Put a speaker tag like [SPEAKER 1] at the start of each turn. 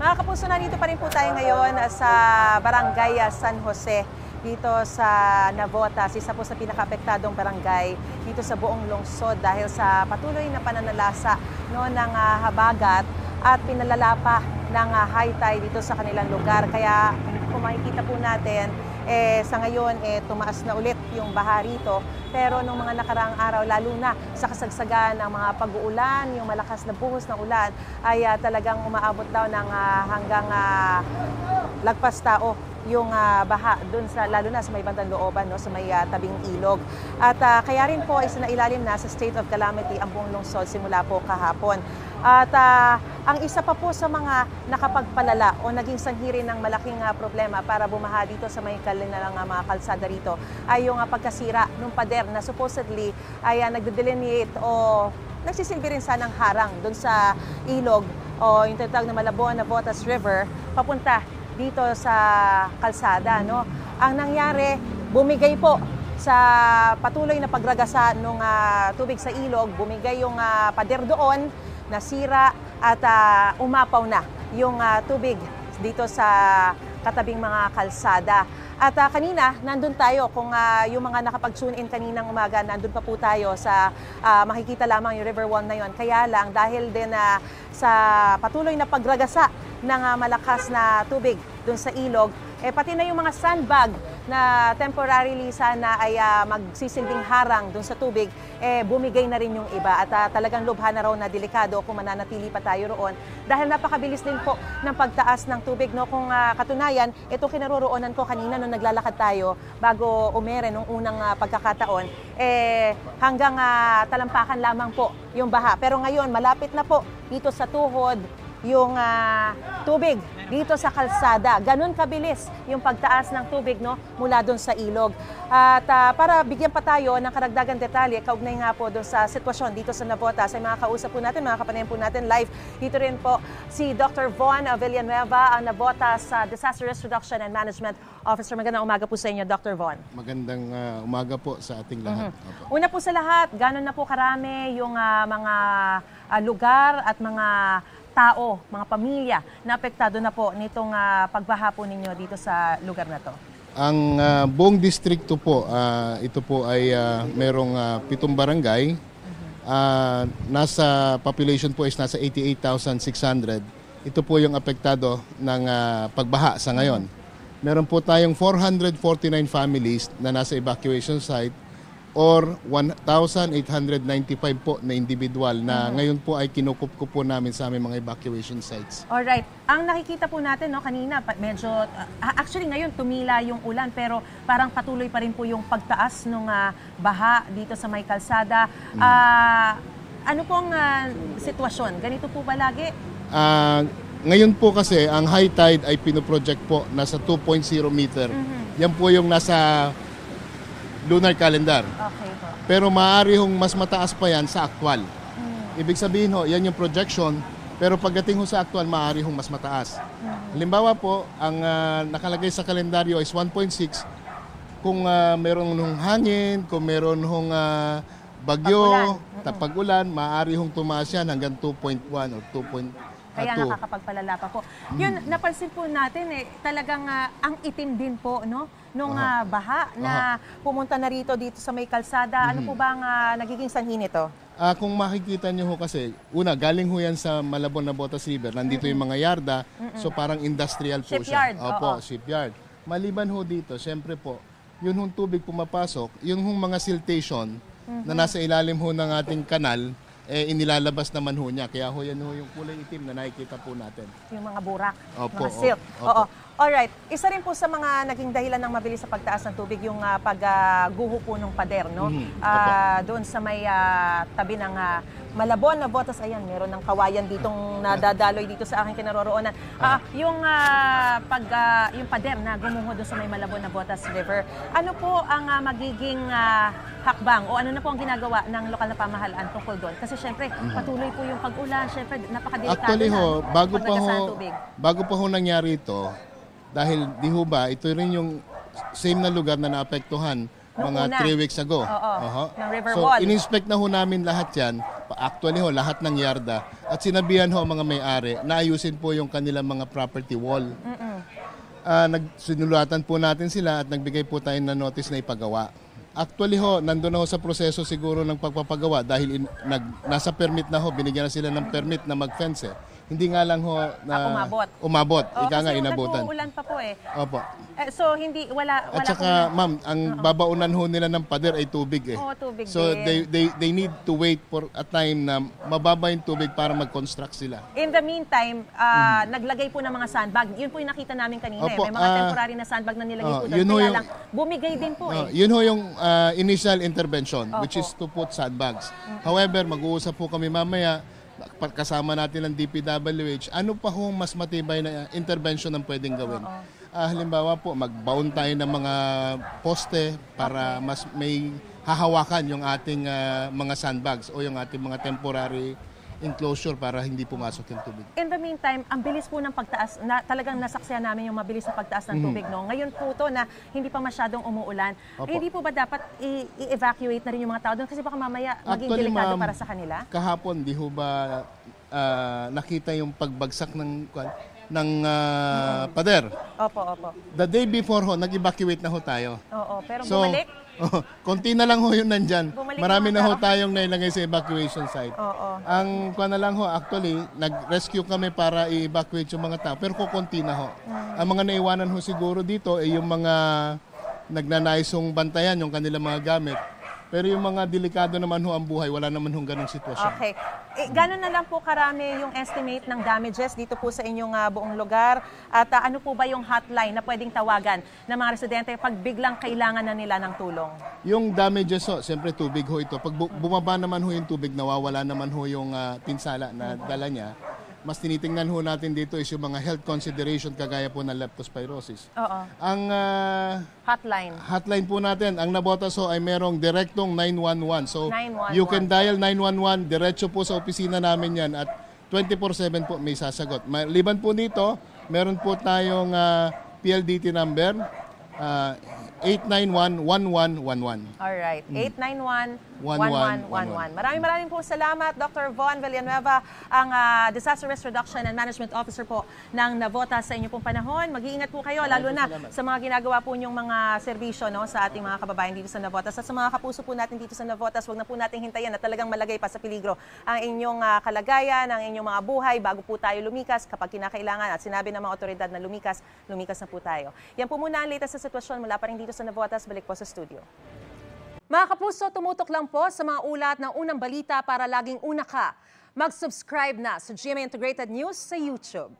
[SPEAKER 1] Mga kapuso, nandito pa rin po tayo ngayon sa Barangay San Jose, dito sa Navotas, isa po sa pinaka-apektadong barangay dito sa buong lungsod dahil sa patuloy na pananalasa ng habagat at pinalala pa ng high tide dito sa kanilang lugar. Kaya kung makikita po natin, sa ngayon tumaas na ulit yung baha rito. Pero nung mga nakaraang araw, lalo na sa kasagsagan ng mga pag-uulan, yung malakas na buhos ng ulan, ay talagang umaabot daw ng hanggang lagpas tao yung baha dun sa, lalo na sa may bandang looban, no, sa may tabing ilog. At kaya rin po isinailalim na sa state of calamity ang buong lungsod simula po kahapon. At ang isa pa po sa mga nakapagpalala o naging sanhi rin ng malaking problema para bumaha dito sa may kanilang mga kalsada rito ay yung pagkasira ng pader na supposedly ay nagde-delineate o nagsisilbi rin sanang harang dun sa ilog o yung tinatawag na Malabon Navotas River papunta dito sa kalsada, no? Ang nangyari, bumigay po sa patuloy na pagragasa ng tubig sa ilog, bumigay yung pader doon, nasira at umapaw na yung tubig dito sa katabing mga kalsada. At kanina, nandun tayo, kung yung mga nakapag-tune in kaninang umaga, nandun pa po tayo sa makikita lamang yung River One na yon. Kaya lang, dahil din sa patuloy na pagragasa ng malakas na tubig dun sa ilog, pati na yung mga sandbag na temporarily sana ay magsisilbing harang dun sa tubig, bumigay na rin yung iba. At talagang lubha na raw na delikado kung mananatili pa tayo roon. Dahil napakabilis din po ng pagtaas ng tubig. No? Kung katunayan, itong kinaroroonan ko kanina nung naglalakad tayo bago umere nung unang pagkakataon, hanggang talampakan lamang po yung baha. Pero ngayon, malapit na po dito sa tuhod yung tubig dito sa kalsada. Ganun kabilis yung pagtaas ng tubig, no, mula doon sa ilog. At para bigyan pa tayo ng karagdagan detalye, kaugnay nga po doon sa sitwasyon dito sa Navotas, ay mga kausap po natin, mga kapanayan po natin live. Dito rin po si Dr. Von Villanueva, ang Navotas Disaster Risk Reduction and Management Officer. Magandang umaga po sa inyo, Dr. Von.
[SPEAKER 2] Magandang umaga po sa ating lahat.
[SPEAKER 1] Una po sa lahat, gano'n na po karami yung mga lugar at mga tao, mga pamilya na apektado na po nitong pagbaha po ninyo dito sa lugar na to?
[SPEAKER 2] Ang buong distrito po, ito po ay merong 7 barangay. Nasa population po is nasa 88,600. Ito po yung apektado ng pagbaha sa ngayon. Meron po tayong 449 families na nasa evacuation site or 1,895 po na individual na ngayon po ay kinukup po namin sa aming mga evacuation sites.
[SPEAKER 1] Alright. Ang nakikita po natin, no, kanina, medyo, actually ngayon tumila yung ulan pero parang patuloy pa rin po yung pagtaas ng baha dito sa may kalsada. Ano pong sitwasyon? Ganito po ba lagi?
[SPEAKER 2] Ngayon po kasi ang high tide ay pinoproject po nasa 2.0 meter. Yan po yung nasa lunar calendar.
[SPEAKER 1] Okay po.
[SPEAKER 2] Pero maaari hong mas mataas pa yan sa actual. Ibig sabihin ho, yan yung projection, pero pagdating ho sa actual, maaari hong mas mataas. Halimbawa po, ang nakalagay sa kalendaryo is 1.6. Kung meron hong hangin, kung meron hong bagyo, pag-ulan, maaari hong tumaas yan hanggang 2.1 or 2.2.
[SPEAKER 1] Kaya nakakapagpalala pa po. Yun, napansin po natin talagang ang itim din po, no? Nung baha na pumunta na rito dito sa may kalsada. Ano po ba ang nagiging sanhi nito?
[SPEAKER 2] Kung makikita nyo ho kasi, una, galing ho yan sa Malabon Navotas River. Nandito yung mga yarda, so parang industrial po
[SPEAKER 1] shipyard,
[SPEAKER 2] siya. Opo, shipyard. Maliban ho dito, syempre po, yun hong tubig pumapasok, yun hong mga siltation na nasa ilalim ho ng ating kanal, inilalabas naman ho niya. Kaya ho yan ho yung kulay itim na nakikita po natin.
[SPEAKER 1] Yung mga burak,
[SPEAKER 2] opo,
[SPEAKER 1] mga silt. Oo. Alright. Isa rin po sa mga naging dahilan ng mabilis sa pagtaas ng tubig yung pagguho po ng pader, no? Doon sa may tabi ng Malabon Navotas, ayan, meron ng kawayan ditong nadadaloy dito sa aking kinaroroonan. Yung pader na gumuho doon sa may Malabon Navotas River, ano po ang magiging hakbang o ano na po ang ginagawa ng lokal na pamahalaan tungkol doon? Kasi syempre, patuloy po yung pag-ulan, syempre napakadelikado.
[SPEAKER 2] Actually ho,
[SPEAKER 1] na
[SPEAKER 2] bago pa ho nangyari ito, dahil di ho ba, ito rin yung same na lugar na naapektuhan
[SPEAKER 1] Nung una.
[SPEAKER 2] 3 weeks ago.
[SPEAKER 1] Oo, ng river
[SPEAKER 2] So,
[SPEAKER 1] wall.
[SPEAKER 2] in-inspect na ho namin lahat yan. Actually ho, lahat ng yarda. At sinabihan ho ang mga may-ari na ayusin po yung kanilang mga property wall. Sinulatan po natin sila at nagbigay po tayo ng notice na ipagawa. Actually ho, nandun na ho sa proseso siguro ng pagpapagawa dahil nasa permit na ho, binigyan na sila ng permit na mag-fence. Hindi nga lang ho na umabot. Ika nga inabutan.
[SPEAKER 1] Kasi ulan pa po eh.
[SPEAKER 2] Opo.
[SPEAKER 1] So hindi, wala
[SPEAKER 2] At saka ma'am, ang babaunan ho nila ng pader ay tubig eh.
[SPEAKER 1] Oo, tubig
[SPEAKER 2] So
[SPEAKER 1] din.
[SPEAKER 2] they need to wait for a time na mababa yung tubig para mag-construct sila.
[SPEAKER 1] In the meantime, naglagay po ng mga sandbag. Yun po yung nakita namin kanina.
[SPEAKER 2] Opo,
[SPEAKER 1] May mga temporary na sandbag na nilagay po doon.
[SPEAKER 2] yun ho
[SPEAKER 1] Kaya
[SPEAKER 2] yung-
[SPEAKER 1] lang, bumigay din po eh.
[SPEAKER 2] Yun ho yung initial intervention, which is to put sandbags. However, mag-uusap po kami mamaya, kasama natin ang DPWH, ano pa hong mas matibay na intervention ang pwedeng gawin. Halimbawa po, mag-bound tayo ng mga poste para mas may hahawakan yung ating mga sandbags o yung ating mga temporary enclosure para hindi pumasok yung tubig.
[SPEAKER 1] In the meantime, ang bilis po ng pagtaas, talagang nasaksihan namin yung mabilis na pagtaas ng tubig. No? Ngayon po to na hindi pa masyadong umuulan. Hindi po ba dapat i-evacuate na rin yung mga tao doon? Kasi baka mamaya maging
[SPEAKER 2] Actually,
[SPEAKER 1] delikado
[SPEAKER 2] ma'am,
[SPEAKER 1] para sa kanila.
[SPEAKER 2] Kahapon, di ho ba nakita yung pagbagsak ng pader?
[SPEAKER 1] Opo.
[SPEAKER 2] The day before ho, nag-evacuate na ho tayo.
[SPEAKER 1] Oo, pero
[SPEAKER 2] So,
[SPEAKER 1] bumalik.
[SPEAKER 2] konti na lang ho yun nandyan.
[SPEAKER 1] Bumalik
[SPEAKER 2] Marami
[SPEAKER 1] na
[SPEAKER 2] na ho
[SPEAKER 1] tao.
[SPEAKER 2] tayong nailagay sa evacuation site.
[SPEAKER 1] Oo.
[SPEAKER 2] Ang kuha na lang ho, actually, nag-rescue kami para i-evacuate yung mga tao. Pero kukunti na ho. Ang mga naiwanan ho siguro dito ay yung mga nagnanaisong bantayan yung kanilang mga gamit. Pero yung mga delikado naman ho ang buhay, wala naman hong ganong sitwasyon.
[SPEAKER 1] Okay. Gano'n na lang po karami yung estimate ng damages dito po sa inyong buong lugar? At ano po ba yung hotline na pwedeng tawagan ng mga residente pag biglang kailangan na nila ng tulong?
[SPEAKER 2] Yung damages ho, siyempre tubig ho ito. Pag bumaba naman ho yung tubig, nawawala naman ho yung pinsala na dala niya. Mas tinitingnan ho natin dito is yung mga health consideration kagaya po ng leptospirosis.
[SPEAKER 1] Oo.
[SPEAKER 2] Ang
[SPEAKER 1] Hotline.
[SPEAKER 2] po natin, ang Navotas ho ay merong direktong 911. So
[SPEAKER 1] 911.
[SPEAKER 2] you can dial 911, diretso po sa opisina namin yan at 24/7 po may sasagot. Maliban po dito, meron po tayong PLDT number 891-1111.
[SPEAKER 1] Alright. 891-1111. Maraming po salamat, Dr. Von Villanueva, ang Disaster Risk Reduction and Management Officer po ng Navotas sa inyo pong panahon. Mag-iingat po kayo, lalo na sa mga ginagawa po nyong mga serbisyo sa ating mga kababayan dito sa Navotas. At sa mga kapuso po natin dito sa Navotas, huwag na po nating hintayin na talagang malagay pa sa peligro ang inyong kalagayan, ang inyong mga buhay bago po tayo lumikas kapag kinakailangan. At sinabi ng mga otoridad na lumikas na po tayo. Yan po muna ang latest sa sitwasyon mula pa rin dito sa Navotas. Balik po sa studio. Mga kapuso, tumutok lang po sa mga ulat ng unang balita para laging una ka. Mag-subscribe na sa GMA Integrated News sa YouTube.